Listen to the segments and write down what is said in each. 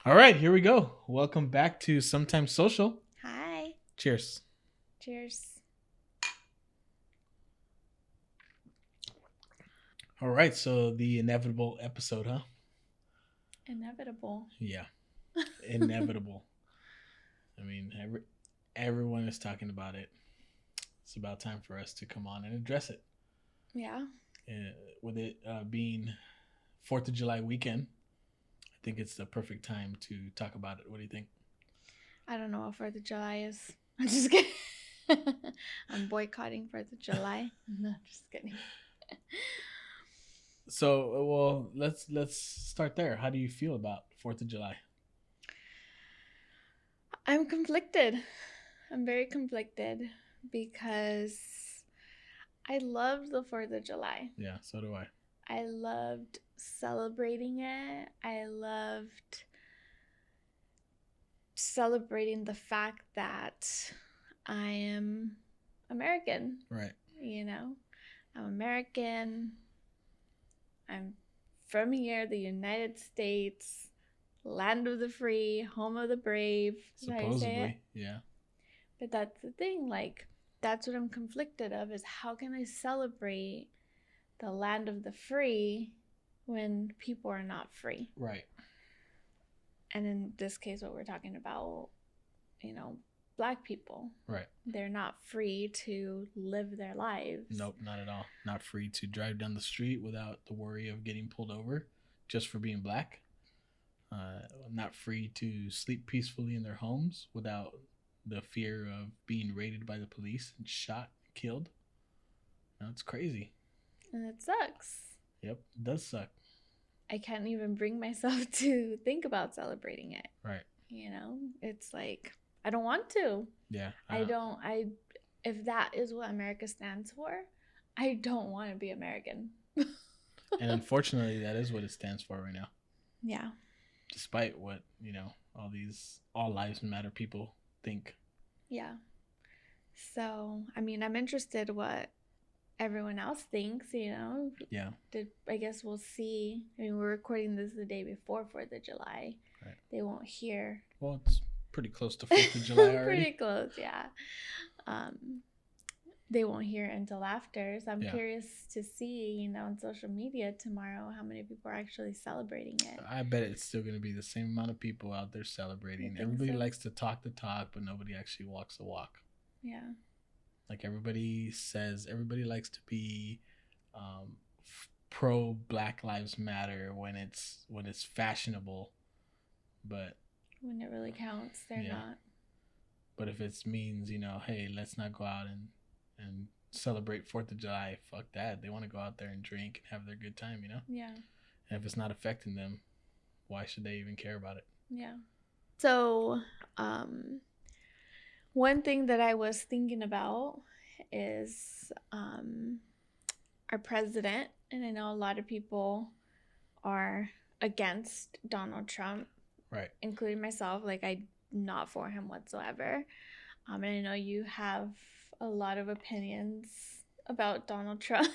All right, here we go. Welcome back to Sometimes Social. Hi. Cheers. Cheers. All right, so the inevitable episode, huh? Inevitable. Yeah, inevitable. I mean, everyone is talking about it. It's about time for us to come on and address it. Yeah. With it being 4th of July weekend, I think it's the perfect time to talk about it. What do you think? I don't know what 4th of July is. I'm just kidding. I'm boycotting 4th of July. No, just kidding. So, well, let's start there. How do you feel about 4th of July? I'm conflicted. I'm very conflicted because I loved the 4th of July. Yeah, so do I. I loved celebrating it. I loved celebrating the fact that I am American. Right. You know, I'm American. I'm from here, the United States, land of the free, home of the brave. Supposedly, yeah. But that's the thing, like, that's what I'm conflicted of, is how can I celebrate the land of the free when people are not free? Right. And in this case, what we're talking about, Black people. Right. They're not free to live their lives. Nope, not at all. Not free to drive down the street without the worry of getting pulled over just for being Black. Not free to sleep peacefully in their homes without the fear of being raided by the police and shot and killed. No, it's crazy. And it sucks. Yep, it does suck. I can't even bring myself to think about celebrating it. Right. It's like, I don't want to. Yeah. If that is what America stands for, I don't want to be American. And unfortunately, that is what it stands for right now. Yeah. Despite what, all lives matter people think. Yeah. So, I mean, I'm interested what everyone else thinks, Yeah. I guess we'll see. I mean, we're recording this the day before 4th of July. Right. They won't hear. Well, it's pretty close to 4th of July already. Pretty close, yeah. They won't hear until after. So I'm curious to see, on social media tomorrow, how many people are actually celebrating it. I bet it's still going to be the same amount of people out there celebrating. Everybody likes to talk the talk, but nobody actually walks the walk. Yeah. Like everybody likes to be pro Black Lives Matter when it's fashionable, but when it really counts, they're not. But if it means, hey, let's not go out and celebrate 4th of July, fuck that. They want to go out there and drink and have their good time, Yeah. And if it's not affecting them, why should they even care about it? Yeah. So, one thing that I was thinking about is our president, and I know a lot of people are against Donald Trump, right? Including myself. Like, I'm not for him whatsoever. And I know you have a lot of opinions about Donald Trump.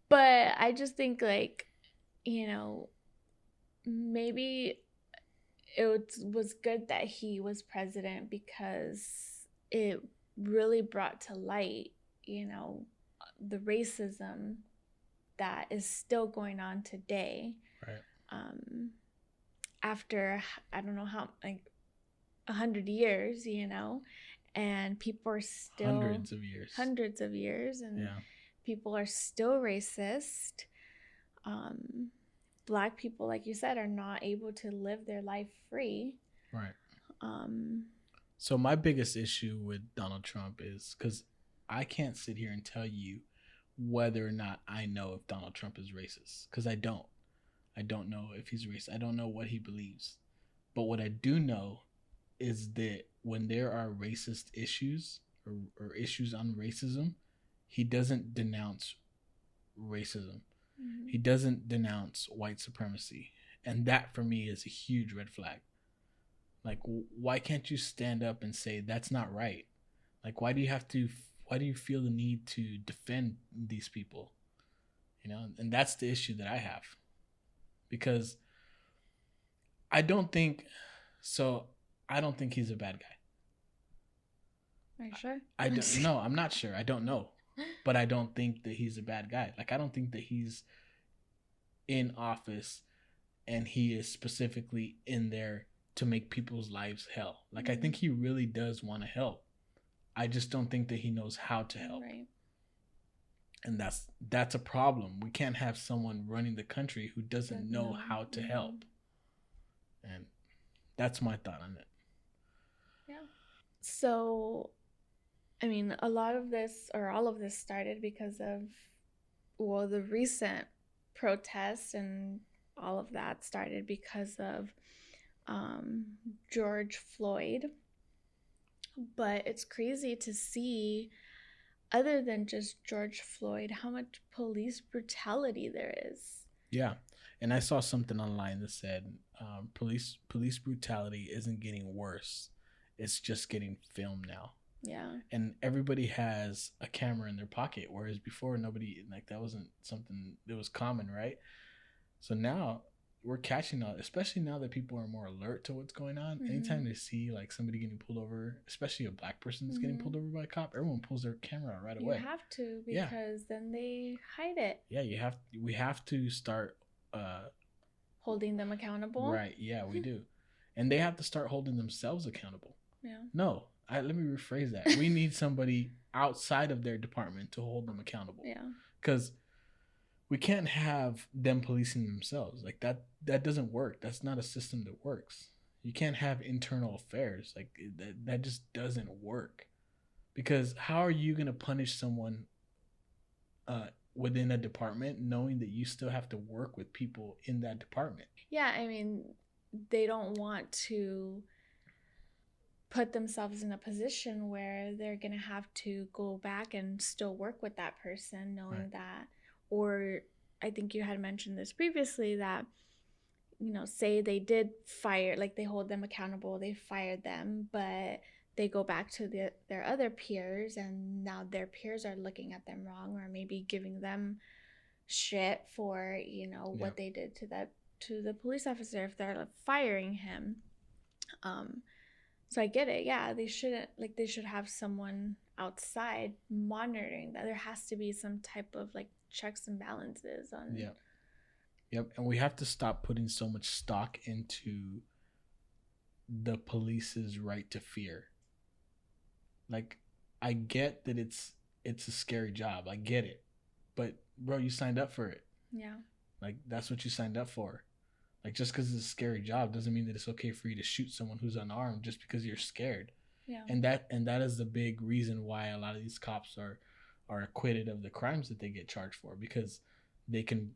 But I just think, like, maybe it was good that he was president because it really brought to light, the racism that is still going on today. Right. After, I don't know how, like 100 years, and people are still hundreds of years, and people are still racist. Black people, like you said, are not able to live their life free. Right. So my biggest issue with Donald Trump is because I can't sit here and tell you whether or not I know if Donald Trump is racist, because I don't. I don't know if he's racist. I don't know what he believes. But what I do know is that when there are racist issues or issues on racism, he doesn't denounce racism. Mm-hmm. He doesn't denounce white supremacy. And that for me is a huge red flag. Like, why can't you stand up and say that's not right? Like, why do you feel the need to defend these people? And that's the issue that I have. Because I don't think so. I don't think he's a bad guy. Are you sure? I don't. No, I'm not sure. I don't know, but I don't think that he's a bad guy. Like I don't think that he's in office and he is specifically in there to make people's lives hell. Like I think he really does want to help. I just don't think that he knows how to help. Right. And that's a problem. We can't have someone running the country who doesn't know how to help. And that's my thought on it. Yeah. So, I mean, a lot of this or all of this started because of, well, the recent protests and all of that started because of George Floyd. But it's crazy to see, other than just George Floyd, how much police brutality there is. Yeah, and I saw something online that said police brutality isn't getting worse; it's just getting filmed now. Yeah. And everybody has a camera in their pocket, whereas before nobody, like, that wasn't something that was common, right? So now we're catching on, especially now that people are more alert to what's going on. Anytime they see like somebody getting pulled over, especially a black person that's getting pulled over by a cop, everyone pulls their camera out right away. You have to, because then they hide it. Yeah, we have to start holding them accountable. Right. Yeah, we do. And they have to start holding themselves accountable. Yeah. No, let me rephrase that. We need somebody outside of their department to hold them accountable. Yeah. Because we can't have them policing themselves. Like that doesn't work. That's not a system that works. You can't have internal affairs. Like that just doesn't work. Because how are you going to punish someone within a department knowing that you still have to work with people in that department? Yeah, I mean, they don't want to put themselves in a position where they're going to have to go back and still work with that person, knowing that, or I think you had mentioned this previously, that, you know, say they did fire, like they hold them accountable, they fired them, but they go back to their other peers, and now their peers are looking at them wrong, or maybe giving them shit for, you know, what they did to the police officer if they're firing him. So I get it. Yeah, they shouldn't, like, they should have someone outside monitoring that. There has to be some type of like checks and balances on. Yep. And we have to stop putting so much stock into the police's right to fear. Like, I get that it's a scary job. I get it. But bro, you signed up for it. Yeah. Like, that's what you signed up for. Like, just because it's a scary job doesn't mean that it's okay for you to shoot someone who's unarmed just because you're scared. Yeah. And that is the big reason why a lot of these cops are acquitted of the crimes that they get charged for, because they can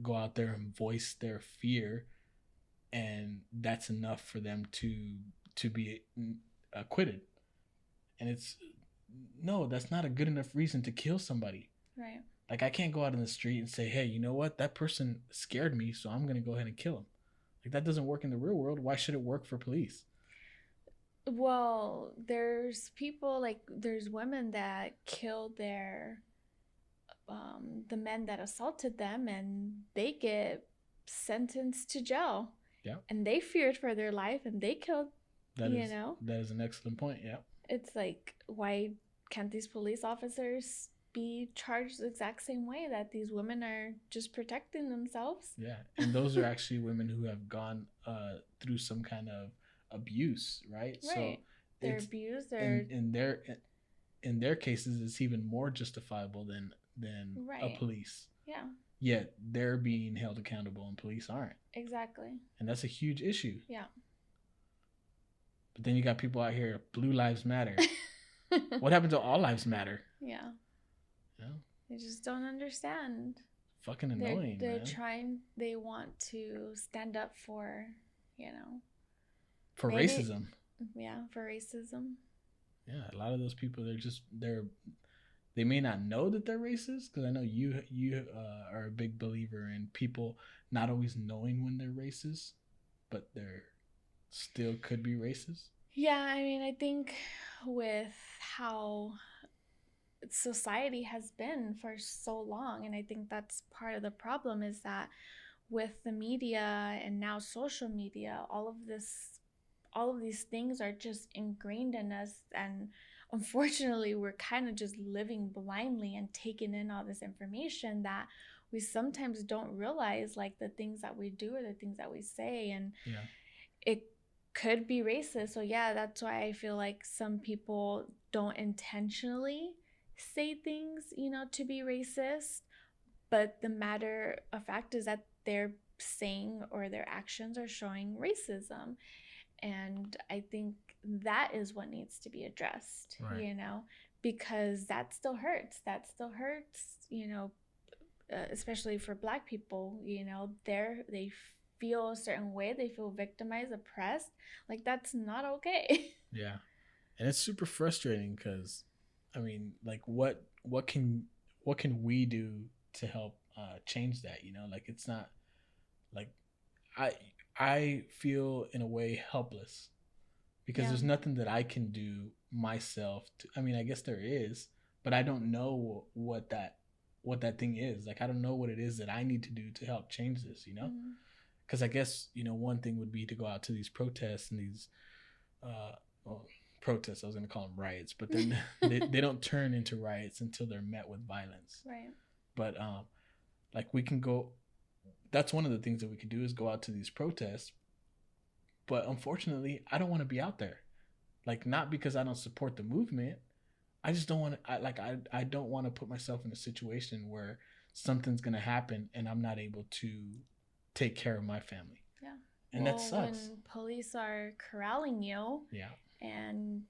go out there and voice their fear, and that's enough for them to be acquitted. And that's not a good enough reason to kill somebody. Right. Like, I can't go out in the street and say, hey, you know what? That person scared me, so I'm going to go ahead and kill him. Like, that doesn't work in the real world. Why should it work for police? Well, there's people, like, there's women that killed the men that assaulted them, and they get sentenced to jail. Yeah. And they feared for their life, and they killed, that is an excellent point, yeah. It's like, why can't these police officers be charged the exact same way that these women are just protecting themselves? Yeah, and those are actually women who have gone through some kind of abuse, right? Right. So they're abused. In their cases, it's even more justifiable than a police. Yeah. Yet they're being held accountable and police aren't. Exactly. And that's a huge issue. Yeah. But then you got people out here, Blue Lives Matter. What happened to All Lives Matter? Yeah. Yeah. They just don't understand. Fucking annoying, man. They want to stand up for, for racism. Yeah, for racism. Yeah, a lot of those people, they may not know that they're racist, because I know you are a big believer in people not always knowing when they're racist, but they're still could be racist. Yeah, I mean, I think with how society has been for so long, and I think that's part of the problem, is that with the media and now social media, all of these things are just ingrained in us, and unfortunately we're kind of just living blindly and taking in all this information that we sometimes don't realize, like the things that we do or the things that we say, and Yeah. it could be racist. So yeah, that's why I feel like some people don't intentionally say things, to be racist, but the matter of fact is that they're saying or their actions are showing racism. And I think that is what needs to be addressed, Right. because that still hurts. That still hurts, especially for Black people. They feel a certain way. They feel victimized, oppressed. Like, that's not okay. Yeah. And it's super frustrating because, I mean, like, what can we do to help change that? Like, it's not like I I feel in a way helpless because Yeah. there's nothing that I can do myself. I mean, I guess there is, but I don't know what that thing is. Like, I don't know what it is that I need to do to help change this. Mm-hmm. Because I guess one thing would be to go out to these protests and these uh, well, protests. I was going to call them riots, but then they don't turn into riots until they're met with violence. Right. But like, we can go. That's one of the things that we could do is go out to these protests. But unfortunately, I don't want to be out there. Like, not because I don't support the movement. I just don't want to. I don't want to put myself in a situation where something's going to happen and I'm not able to take care of my family. Yeah. And that sucks. When police are corralling you, Yeah, and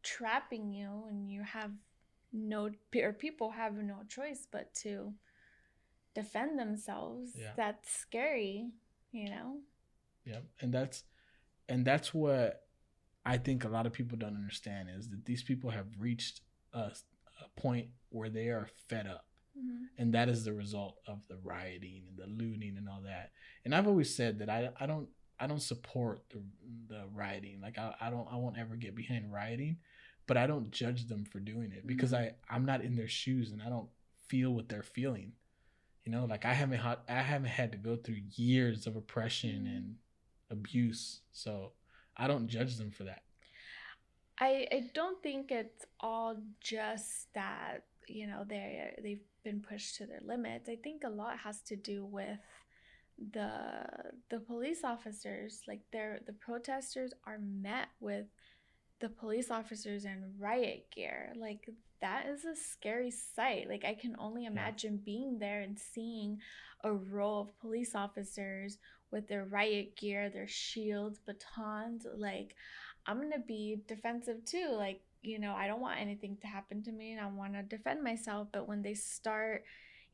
trapping you, and you have no, or people have no choice but to defend themselves. Yeah. That's scary. Yeah, and that's what I think a lot of people don't understand is that these people have reached a point where they are fed up. Mm-hmm. And that is the result of the rioting and the looting and all that. And I've always said that I don't support the rioting. Like, I won't ever get behind rioting, but I don't judge them for doing it because Mm-hmm. I'm not in their shoes and I don't feel what they're feeling. Like, I haven't had to go through years of oppression Mm-hmm. and abuse, so I don't judge them for that. I don't think it's all just that, they've been pushed to their limits. I think a lot has to do with the the police officers. Like, the protesters are met with the police officers in riot gear. Like, that is a scary sight. Like, I can only Yeah. imagine being there and seeing a row of police officers with their riot gear, their shields, batons. Like, I'm gonna be defensive too. Like, I don't want anything to happen to me and I want to defend myself. But when they start,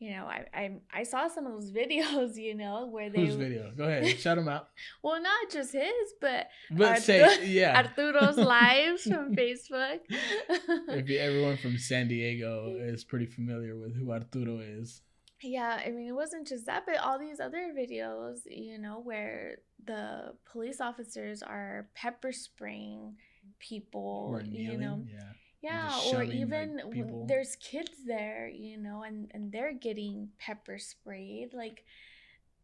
I saw some of those videos, where they. Whose video? Go ahead, shout them out. Well, not just his, but Yeah. Arturo's lives from Facebook. If everyone from San Diego is pretty familiar with who Arturo is. Yeah, I mean, it wasn't just that, but all these other videos, where the police officers are pepper spraying people, Who are kneeling, yeah. Yeah, Just or shoving, even like, people. there's kids there, and they're getting pepper sprayed. Like,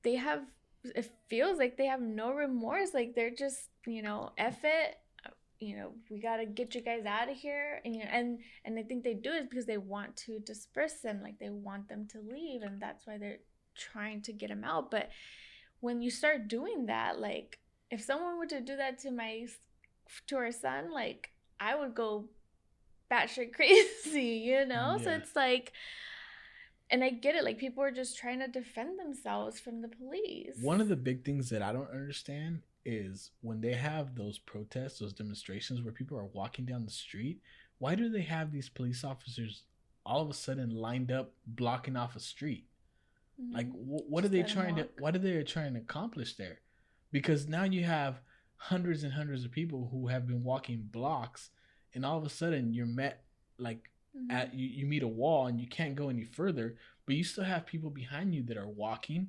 they have, it feels like they have no remorse. Like, they're just, F it, we gotta get you guys out of here. And I think they do it because they want to disperse them. Like, they want them to leave, and that's why they're trying to get them out. But when you start doing that, like, if someone were to do that to our son, like, I would go batshit crazy, Yeah. So it's like, and I get it, like, people are just trying to defend themselves from the police. One of the big things that I don't understand is when they have those protests, those demonstrations where people are walking down the street, why do they have these police officers all of a sudden lined up blocking off a street? Mm-hmm. Like, what are they trying to? What are they trying to accomplish there? Because now you have hundreds and hundreds of people who have been walking blocks, and all of a sudden you're met like you meet a wall and you can't go any further, but you still have people behind you that are walking,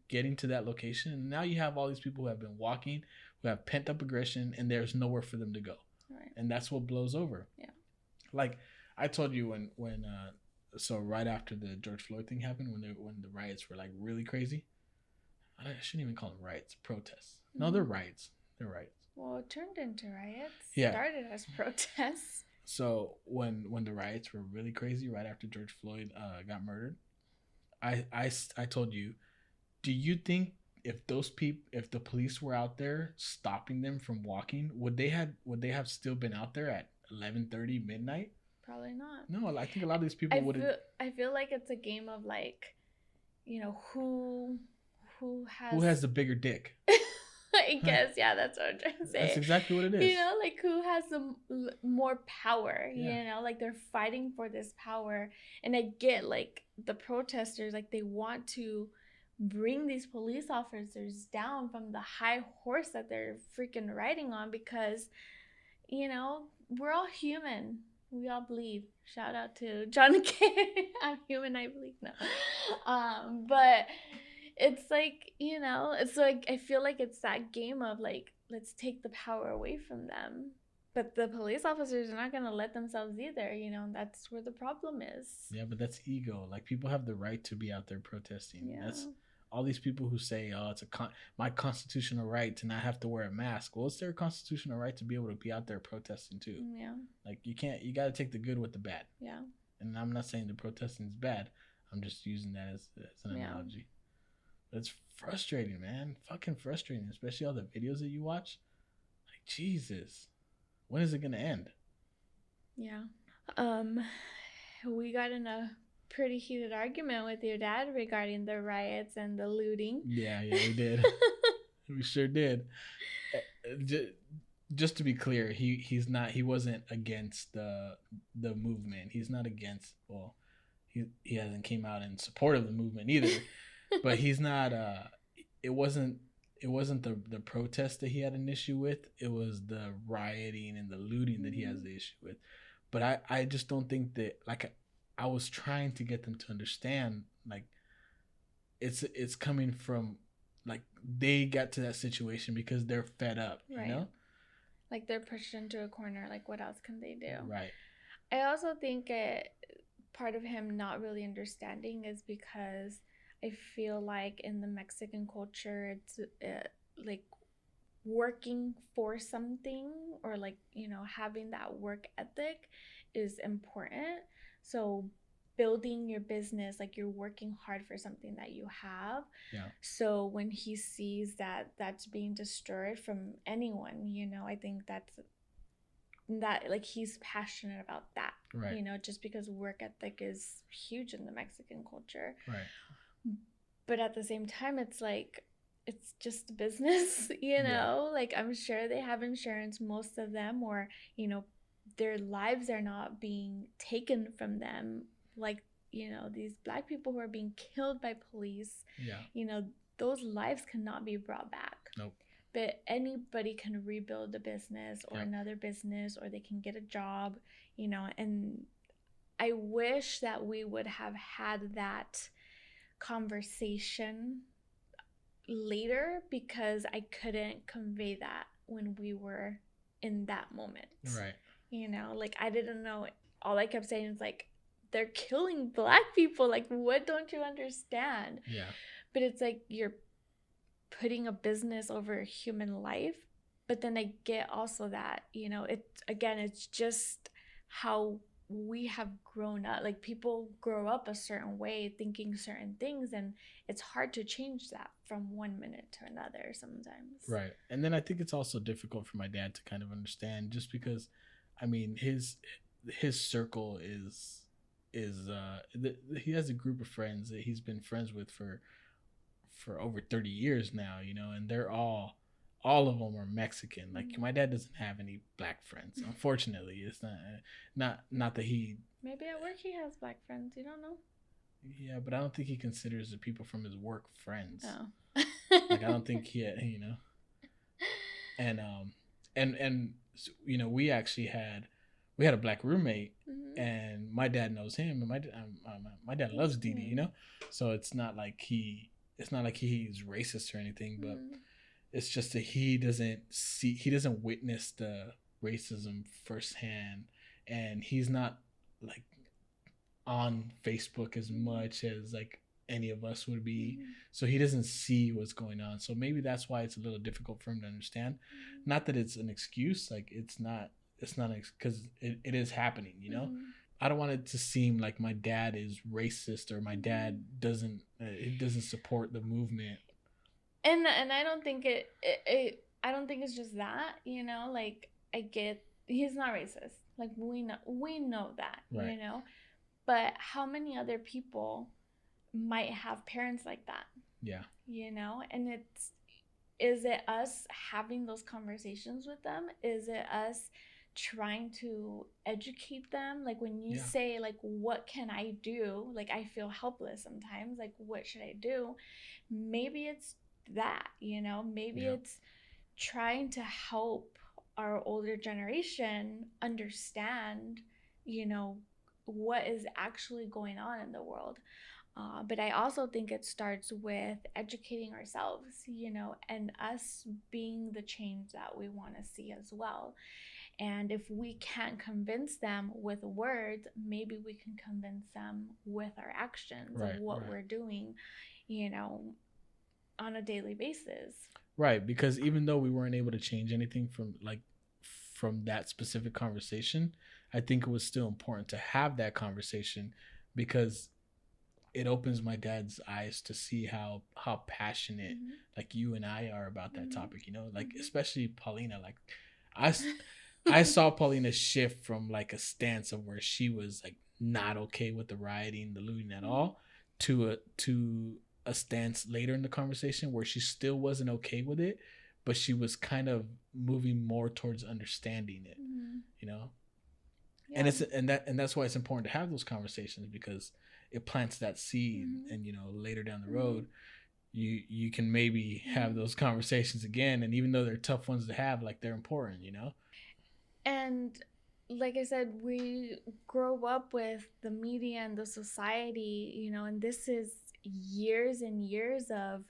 getting to that location, and now you have all these people who have been walking, who have pent up aggression, and there's nowhere for them to go. Right. And that's what blows over. Yeah. Like I told you when So right after the George Floyd thing happened, when the riots were like really crazy, I shouldn't even call them riots, protests. No, they're riots. They're riots. Well, it turned into riots. Yeah. Started as protests. So when the riots were really crazy right after George Floyd got murdered, I told you, do you think if the police were out there stopping them from walking, would they have still been out there at 11:30 midnight? Probably not. No, I think a lot of these people would have. I feel like it's a game of like, who who has the bigger dick. I guess, yeah, that's what I'm trying to say. That's exactly what it is. Like who has the more power, like they're fighting for this power. And I get like the protesters, like they want to bring these police officers down from the high horse that they're freaking riding on because, we're all human. We all bleed. Shout out to John K. I'm human, I bleed. No. But it's like, it's like I feel like it's that game of like, let's take the power away from them. But the police officers are not going to let themselves either. That's where the problem is. Yeah, but that's ego. Like, people have the right to be out there protesting. Yeah. That's all these people who say, "Oh, it's my constitutional right to not have to wear a mask." Well, it's their constitutional right to be able to be out there protesting too. Yeah. Like, you got to take the good with the bad. Yeah. And I'm not saying the protesting is bad. I'm just using that as an analogy. But it's frustrating, man. Fucking frustrating, especially all the videos that you watch. Like, Jesus. When is it going to end? Yeah. We got in a pretty heated argument with your dad regarding the riots and the looting. Yeah, we did. We sure did. Just to be clear, he wasn't against the movement. He's not against, well, he hasn't came out in support of the movement either. But he's not it wasn't the protest that he had an issue with. It was the rioting and the looting that he has the issue with. But I just don't think that, like, I was trying to get them to understand, like, it's coming from, like, they got to that situation because they're fed up, right. Like, they're pushed into a corner. Like, what else can they do? Right. I also think part of him not really understanding is because I feel like in the Mexican culture, it's like working for something, or like, having that work ethic is important. So building your business, like, you're working hard for something that you have. Yeah. So when he sees that that's being destroyed from anyone, I think that like, he's passionate about that. Right. Just because work ethic is huge in the Mexican culture. Right. But at the same time, it's like, it's just business, like, I'm sure they have insurance, most of them, or, their lives are not being taken from them. Like, these Black people who are being killed by police, those lives cannot be brought back. Nope. But anybody can rebuild a business or another business, or they can get a job, and I wish that we would have had that conversation later, because I couldn't convey that when we were in that moment. Right. Like, I didn't know. All I kept saying is, like, they're killing Black people. Like, what don't you understand? Yeah. But it's like, you're putting a business over a human life. But then I get also that, it's just how we have grown up. Like, people grow up a certain way, thinking certain things, and it's hard to change that from one minute to another sometimes. Right. And then I think it's also difficult for my dad to kind of understand, just because, I mean, his circle is he has a group of friends that he's been friends with for over 30 years now, and they're all of them are Mexican. Like, my dad doesn't have any Black friends, unfortunately. It's not that he, maybe at work he has Black friends, you don't know. Yeah, but I don't think he considers the people from his work friends. Oh. Like, I don't think he had, and we actually had a Black roommate, and my dad knows him, and my dad loves Didi, so it's not like he's racist or anything, but it's just that he doesn't witness the racism firsthand, and he's not, like, on Facebook as much as like any of us would be. So he doesn't see what's going on. So maybe that's why it's a little difficult for him to understand. Not that it's an excuse, like it's not because it is happening, you know. I don't want it to seem like my dad is racist or my dad it doesn't support the movement. And I don't think I don't think it's just that, you know, like I get he's not racist. Like we know that, right. You know. But how many other people might have parents like that? Yeah. You know, and is it us having those conversations with them? Is it us trying to educate them? Like when you say like what can I do? Like I feel helpless sometimes. Like what should I do? Maybe it's that, you know, maybe it's trying to help our older generation understand, you know, what is actually going on in the world. But I also think it starts with educating ourselves, you know, and us being the change that we want to see as well. And if we can't convince them with words, maybe we can convince them with our actions of what we're doing, you know, on a daily basis. Right, because even though we weren't able to change anything from that specific conversation, I think it was still important to have that conversation because it opens my dad's eyes to see how passionate like you and I are about that topic, you know, like especially Paulina. Like I saw Paulina shift from like a stance of where she was like not okay with the rioting, the looting at all, to a stance later in the conversation where she still wasn't okay with it, but she was kind of moving more towards understanding it, you know. Yeah. And that's why it's important to have those conversations, because it plants that seed, and you know, later down the road you can maybe have those conversations again, and even though they're tough ones to have, like they're important, you know. And like I said, we grow up with the media and the society, you know, and this is years and years of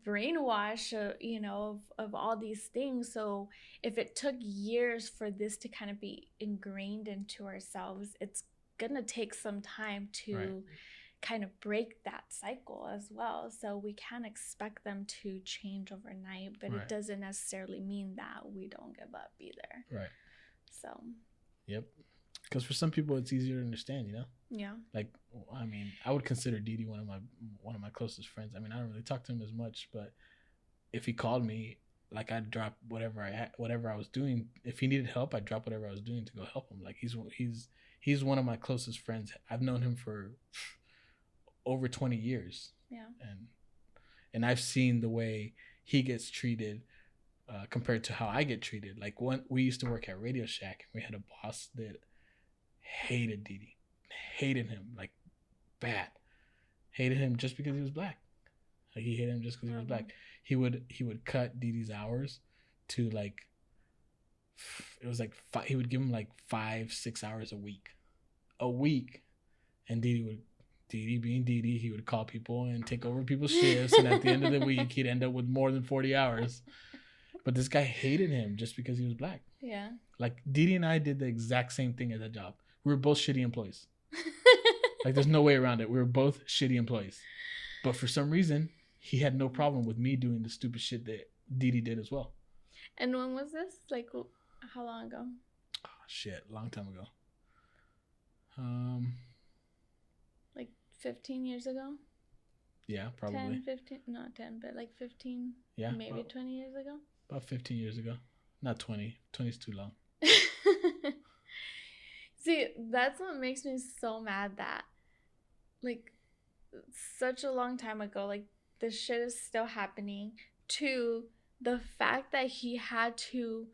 brainwash, you know, of all these things. So if it took years for this to kind of be ingrained into ourselves, it's gonna take some time to kind of break that cycle as well. So we can't expect them to change overnight, but it doesn't necessarily mean that we don't give up either. Right. So. Yep. Because for some people it's easier to understand, you know. Yeah. Like, I mean, I would consider Didi one of my closest friends. I mean, I don't really talk to him as much, but if he called me, like I'd drop whatever I was doing. If he needed help, I'd drop whatever I was doing to go help him. Like he's one of my closest friends. I've known him for over 20 years. Yeah. And I've seen the way he gets treated compared to how I get treated. Like when we used to work at Radio Shack, and we had a boss that hated Didi, hated him like bad, hated him just because he was black. Like he hated him just because he was black. He would cut Didi's hours to like, it was like he would give him like 5-6 hours a week, and Didi being Didi, he would call people and take over people's shifts, and at the end of the week, he'd end up with more than 40 hours. But this guy hated him just because he was black. Yeah. Like Didi and I did the exact same thing at that job. We were both shitty employees. Like there's no way around it. We were both shitty employees. But for some reason, he had no problem with me doing the stupid shit that Didi did as well. And when was this? Like, how long ago? Oh, shit, long time ago. Like 15 years ago? Yeah, probably. 10, 15, not 10, but like 15, yeah, maybe 20 years ago? About 15 years ago. Not 20. 20 is too long. See, that's what makes me so mad that, like, such a long time ago, like, this shit is still happening. To the fact that he had to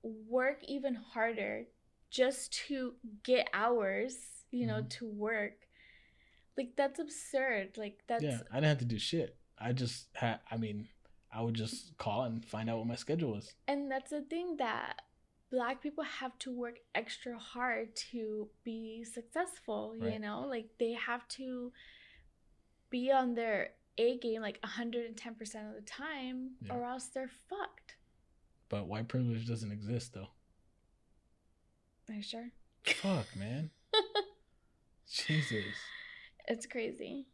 work even harder just to get hours, you know, to work. Like, that's absurd. Like, that's... Yeah, I didn't have to do shit. I just had, I would just call and find out what my schedule was. And that's the thing, that Black people have to work extra hard to be successful, you know? Like, they have to be on their A game like 110% of the time, or else they're fucked. But white privilege doesn't exist, though. Are you sure? Fuck, man. Jesus. It's crazy.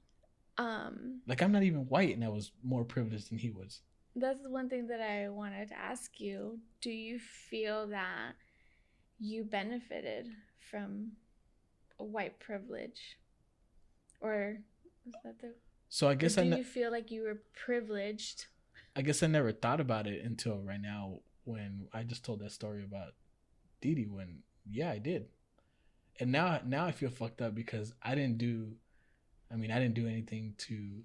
Um, Like, I'm not even white, and I was more privileged than he was. that's one thing that I wanted to ask you. Do you feel that you benefited from white privilege, or is that the? So Or do you feel like you were privileged? I guess I never thought about it until right now when I just told that story about Didi. When yeah, I did, and now I feel fucked up because I didn't do. I mean, I didn't do anything to.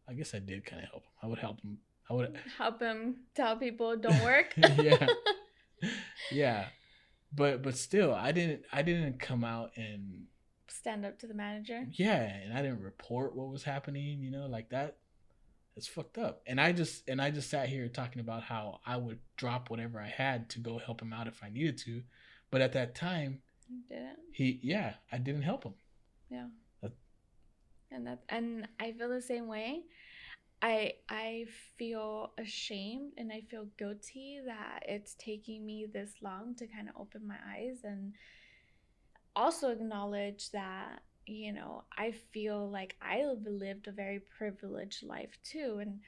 I guess I did kind of help him. I would help him. I would help him tell people don't work. yeah, yeah. But still, I didn't come out and stand up to the manager. yeah, and I didn't report what was happening. Like that. It's fucked up. And I just sat here talking about how I would drop whatever I had to go help him out if I needed to, but at that time, you didn't. I didn't help him. Yeah. And I feel the same way. I feel ashamed and I feel guilty that it's taking me this long to kind of open my eyes, and also acknowledge that I feel like I lived a very privileged life too. And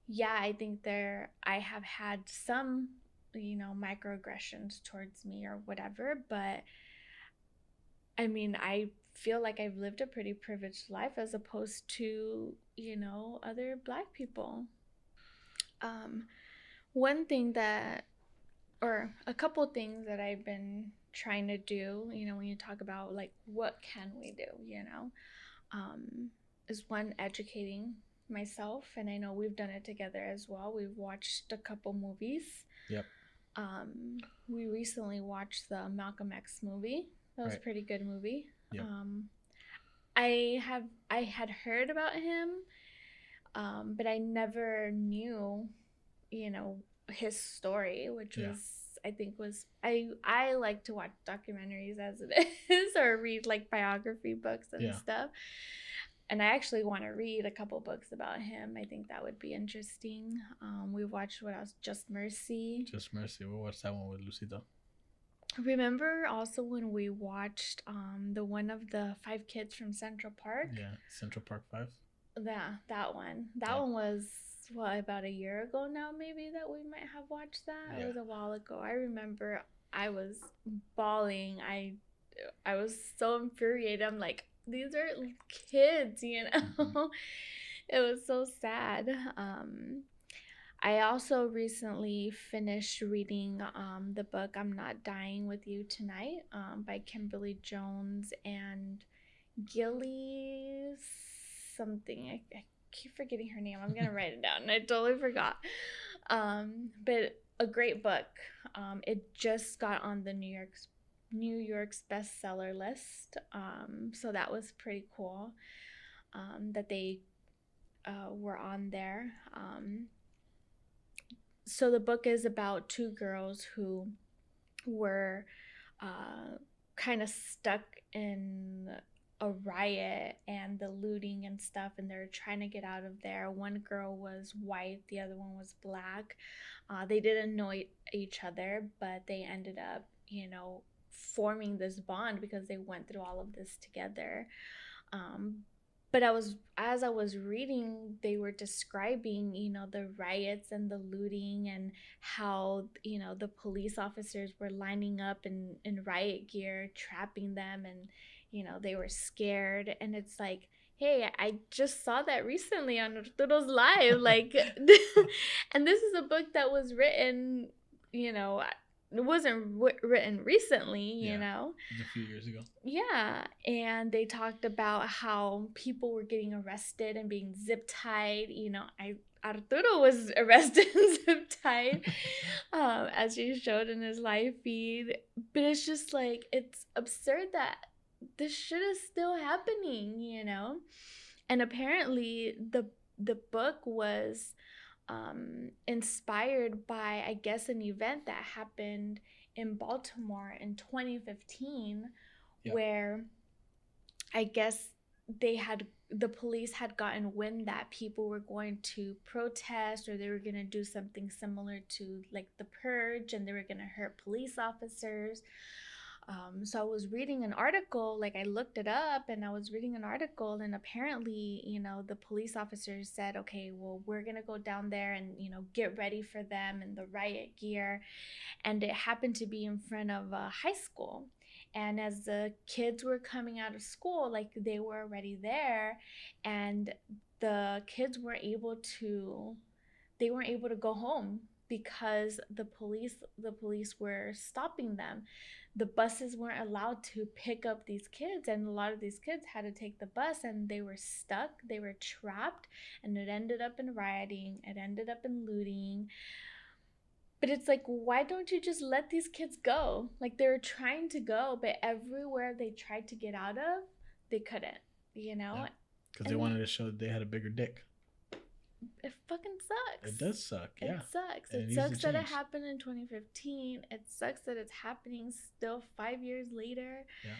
yeah, I think I have had some microaggressions towards me or whatever, but I mean, I feel like I've lived a pretty privileged life as opposed to other black people. um One thing that, or a couple things that I've been trying to do, when you talk about like what can we do, um, is one, educating myself, and I know we've done it together as well. We've watched a couple movies. Yep. We recently watched the Malcolm X movie. That was a pretty good movie. Yep. I had heard about him, but I never knew, his story, which was, I think was, I like to watch documentaries as it is, or read like biography books and stuff. And I actually want to read a couple books about him. I think that would be interesting. We watched, what else? Just Mercy. Just Mercy. We'll watch that one with Lucita. Remember also when we watched the one of the 5 kids from Central Park? Yeah, Central Park 5. That one. That one was, what, about a year ago now, maybe, that we might have watched that. It was a while ago. I remember I was bawling. I was so infuriated. I'm like, these are kids, Mm-hmm. It was so sad. I also recently finished reading the book I'm Not Dying with You Tonight, by Kimberly Jones and Gilly something. I keep forgetting her name. I'm gonna write it down. I totally forgot. But a great book. It just got on the New York's bestseller list. So that was pretty cool. That they were on there. So the book is about 2 girls who were kind of stuck in a riot and the looting and stuff, and they're trying to get out of there. One girl was white, the other one was black. They didn't know each other, but they ended up forming this bond because they went through all of this together. But as I was reading, they were describing the riots and the looting, and how the police officers were lining up in riot gear, trapping them, and they were scared. And it's like, hey, I just saw that recently on Arturo's live, like and this is a book that was written, it wasn't written recently, It was a few years ago. Yeah, and they talked about how people were getting arrested and being zip tied. Arturo was arrested and zip tied, as he showed in his live feed. But it's just like, it's absurd that this shit is still happening, And apparently, the book was inspired by, I guess, an event that happened in Baltimore in 2015, where I guess the police had gotten wind that people were going to protest, or they were going to do something similar to like the purge, and they were going to hurt police officers. So I was reading an article, like I looked it up and I was reading an article, and apparently, the police officers said, okay, well, we're going to go down there and, get ready for them in the riot gear. And it happened to be in front of a high school. And as the kids were coming out of school, like they were already there, and the kids weren't able to go home because the police were stopping them. The buses weren't allowed to pick up these kids, and a lot of these kids had to take the bus, and they were stuck, they were trapped, and it ended up in rioting, it ended up in looting. But it's like, why don't you just let these kids go? Like, they were trying to go, but everywhere they tried to get out of, they couldn't, Yeah. Because they wanted to show that they had a bigger dick. It fucking sucks. It does suck, yeah. It sucks. And it sucks that it happened in 2015. It sucks that it's happening still 5 years later. Yeah.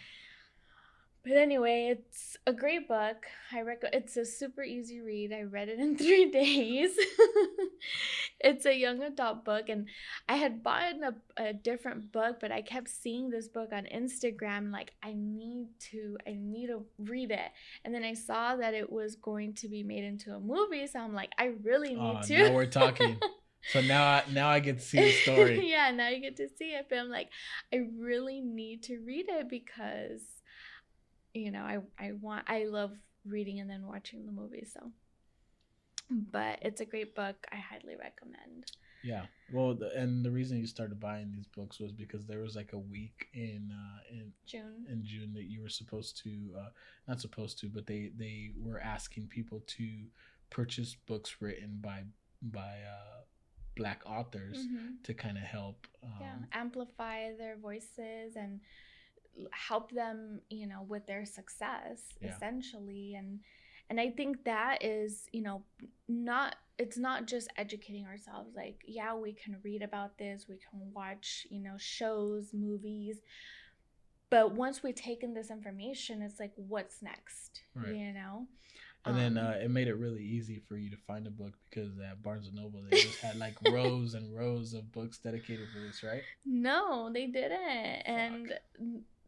But anyway, it's a great book. It's a super easy read. I read it in 3 days. It's a young adult book, and I had bought a different book, but I kept seeing this book on Instagram, like I need to read it. And then I saw that it was going to be made into a movie, so I'm like, I really need to. Now we're talking. So now I get to see the story. Yeah, now you get to see it. But I'm like, I really need to read it because I love reading and then watching the movie. So, but it's a great book. I highly recommend. Yeah. Well, and the reason you started buying these books was because there was like a week in June that you were supposed to, not supposed to, but they were asking people to purchase books written by Black authors to kind of help amplify their voices and help them, with their success, essentially. And I think that is, it's not just educating ourselves. Like, yeah, we can read about this, we can watch, shows, movies, but once we take in this information, it's like, what's next? Right. And then it made it really easy for you to find a book because at Barnes & Noble, they just had like rows and rows of books dedicated for this, right? No, they didn't. Fuck. And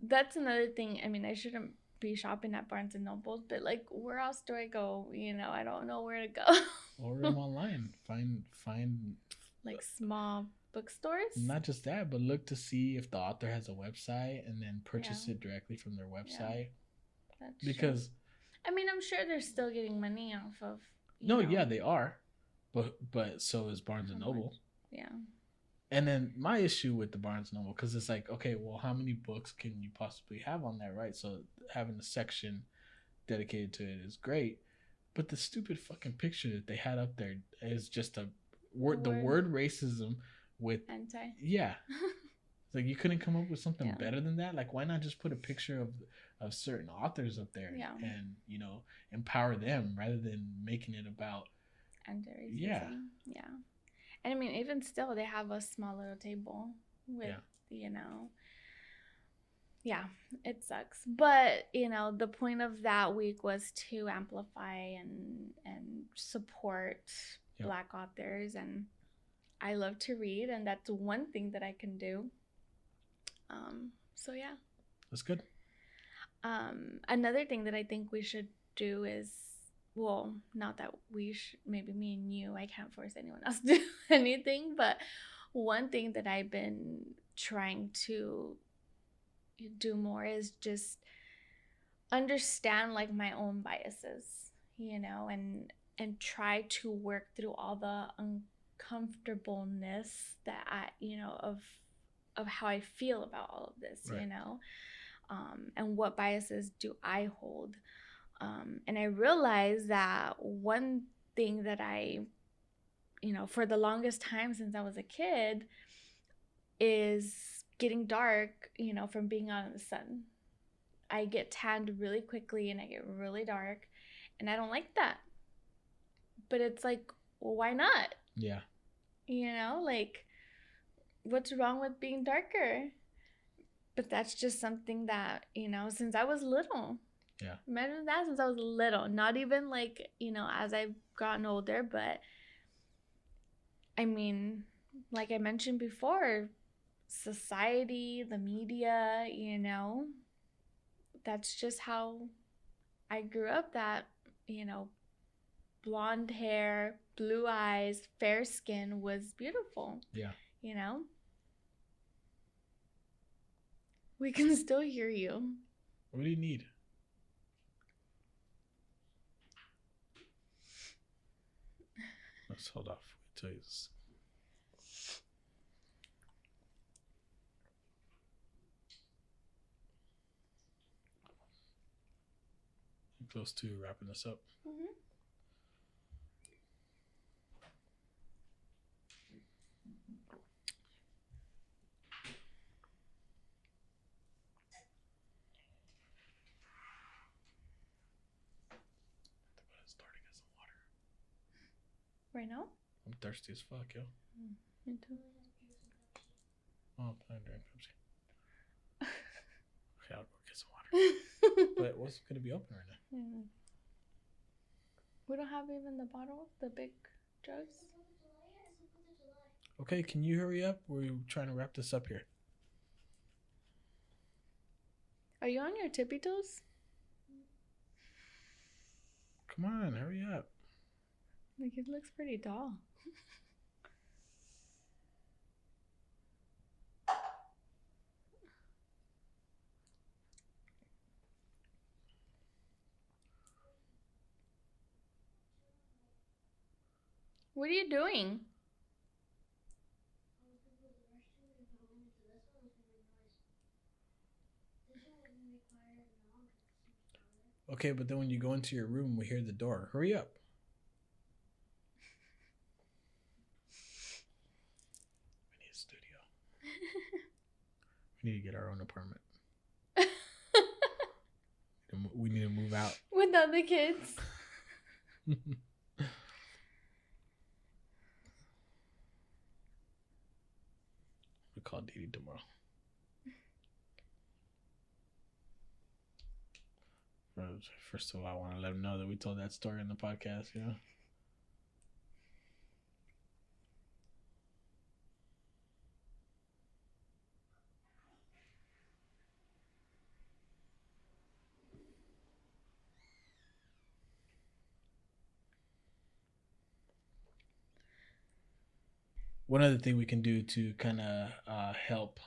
that's another thing. I mean, I shouldn't be shopping at Barnes & Noble, but like, where else do I go? I don't know where to go. Order them online. Find like small bookstores. Not just that, but look to see if the author has a website and then purchase it directly from their website. Yeah. That's because... true. I mean, I'm sure they're still getting money off of. Yeah, they are, but so is Barnes and Noble. Yeah. And then my issue with the Barnes and Noble, because it's like, okay, well, how many books can you possibly have on there, right? So having a section dedicated to it is great, but the stupid fucking picture that they had up there is just a word. The word racism with anti. Yeah. Like, you couldn't come up with something better than that? Like, why not just put a picture of certain authors up there and, empower them rather than making it about anti-racism? Yeah. And I mean, even still, they have a small little table with, yeah, it sucks. But, the point of that week was to amplify and support Black authors. And I love to read, and that's one thing that I can do. So yeah, that's good. Another thing that I think we should do is, well, not that we should, maybe me and you, I can't force anyone else to do anything, but one thing that I've been trying to do more is just understand like my own biases, and try to work through all the uncomfortableness that of how I feel about all of this, right. And what biases do I hold. And I realized that one thing that I, for the longest time since I was a kid, is getting dark, from being out in the sun. I get tanned really quickly and I get really dark, and I don't like that. But it's like, well, why not? Yeah. Like, what's wrong with being darker? But that's just something that, since I was little. Yeah. Imagine that, since I was little. Not even like, as I've gotten older, but I mean, like I mentioned before, society, the media, you know, that's just how I grew up. That, you know, blonde hair, blue eyes, fair skin was beautiful. Yeah. You know? We can still hear you. What do you need? Let's hold off until he's. Close to wrapping this up. Mm-hmm. Starting at some water. Right now? I'm thirsty as fuck, yo. Me too. Oh, I'm drinking Pepsi. Okay, I'll go get some water. But what's going to be open right now? Yeah. We don't have even the bottle, the big jugs. Okay, can you hurry up? We're trying to wrap this up here. Are you on your tippy toes? Come on, hurry up. Like, it looks pretty tall. What are you doing? Okay, but then when you go into your room, we hear the door. Hurry up. We need a studio. We need to get our own apartment. We need to move out. Without the kids. We call Didi tomorrow. First of all, I want to let him know that we told that story in the podcast, you know? One other thing we can do to kind of help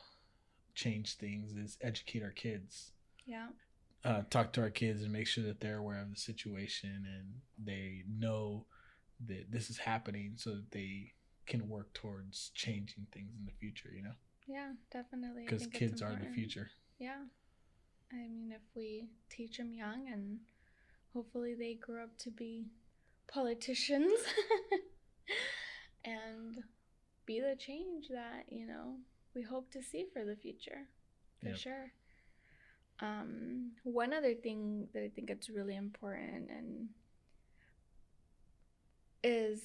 change things is educate our kids. Yeah. Talk to our kids and make sure that they're aware of the situation and they know that this is happening so that they can work towards changing things in the future, you know? Yeah, definitely. Because kids are the future. Yeah. I mean, if we teach them young and hopefully they grow up to be politicians and be the change that, you know, we hope to see for the future. For sure. One other thing that I think it's really important and is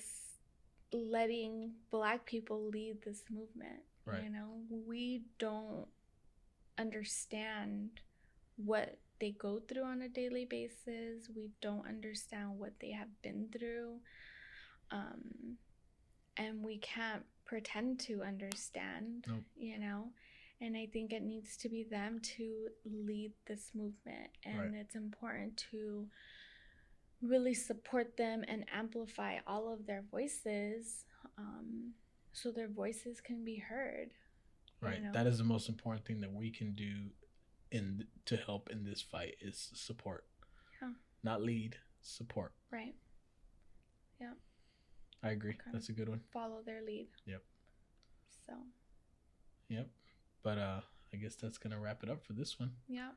letting Black people lead this movement. Right. You know, we don't understand what they go through on a daily basis. We don't understand what they have been through. And we can't pretend to understand, you know? And I think it needs to be them to lead this movement. And it's important to really support them and amplify all of their voices so their voices can be heard. Right. You know? That is the most important thing that we can do to help in this fight is support. Yeah. Not lead, support. Right. Yeah. I agree. That's a good one. Follow their lead. Yep. So. Yep. But I guess that's gonna wrap it up for this one. Yeah.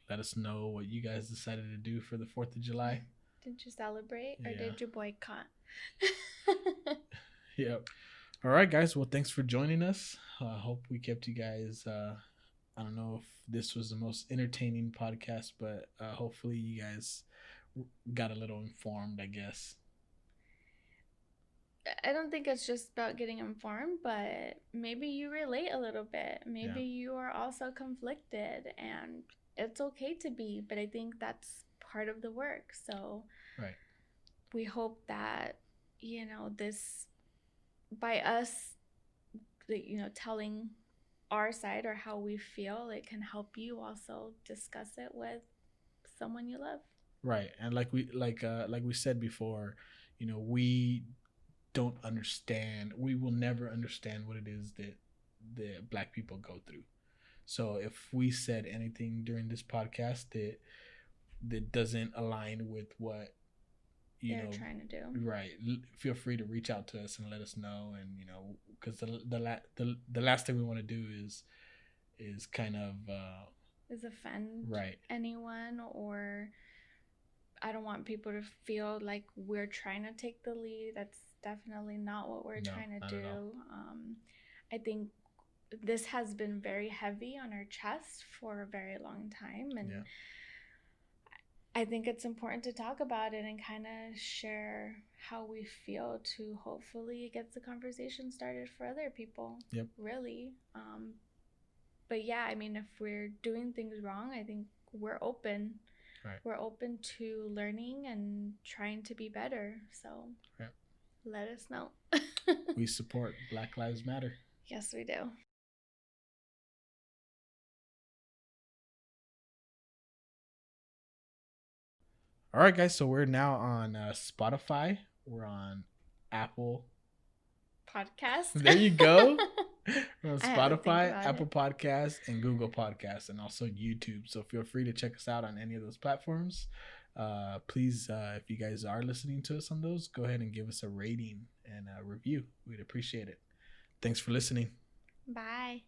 Let us know what you guys decided to do for the 4th of July. Did you celebrate or did you boycott? Yep. All right, guys. Well, thanks for joining us. I hope we kept you guys. I don't know if this was the most entertaining podcast, but hopefully you guys got a little informed, I guess. I don't think it's just about getting informed, but maybe you relate a little bit. Maybe you are also conflicted, and it's okay to be, but I think that's part of the work. So we hope that, you know, this, by us telling our side or how we feel, it can help you also discuss it with someone you love. Right. And like we said before, we don't understand. We will never understand what it is that the black people go through. So if we said anything during this podcast that doesn't align with what they're trying to do, right, feel free to reach out to us and let us know. And because the last thing we want to do is kind of is offend right anyone, or I don't want people to feel like we're trying to take the lead. That's definitely not what we're trying to do. I think this has been very heavy on our chest for a very long time, and I think it's important to talk about it and kind of share how we feel to hopefully get the conversation started for other people. Yep. Really. But yeah, I mean, if we're doing things wrong, I think we're open. Right. We're open to learning and trying to be better. So let us know. We support Black Lives Matter. Yes, we do. All right, guys. So we're now on Spotify. We're on Apple Podcast. There you go. We're on Spotify, Apple Podcasts, and Google Podcasts, and also YouTube. So feel free to check us out on any of those platforms. Please, if you guys are listening to us on those, go ahead and give us a rating and a review. We'd appreciate it. Thanks for listening. Bye.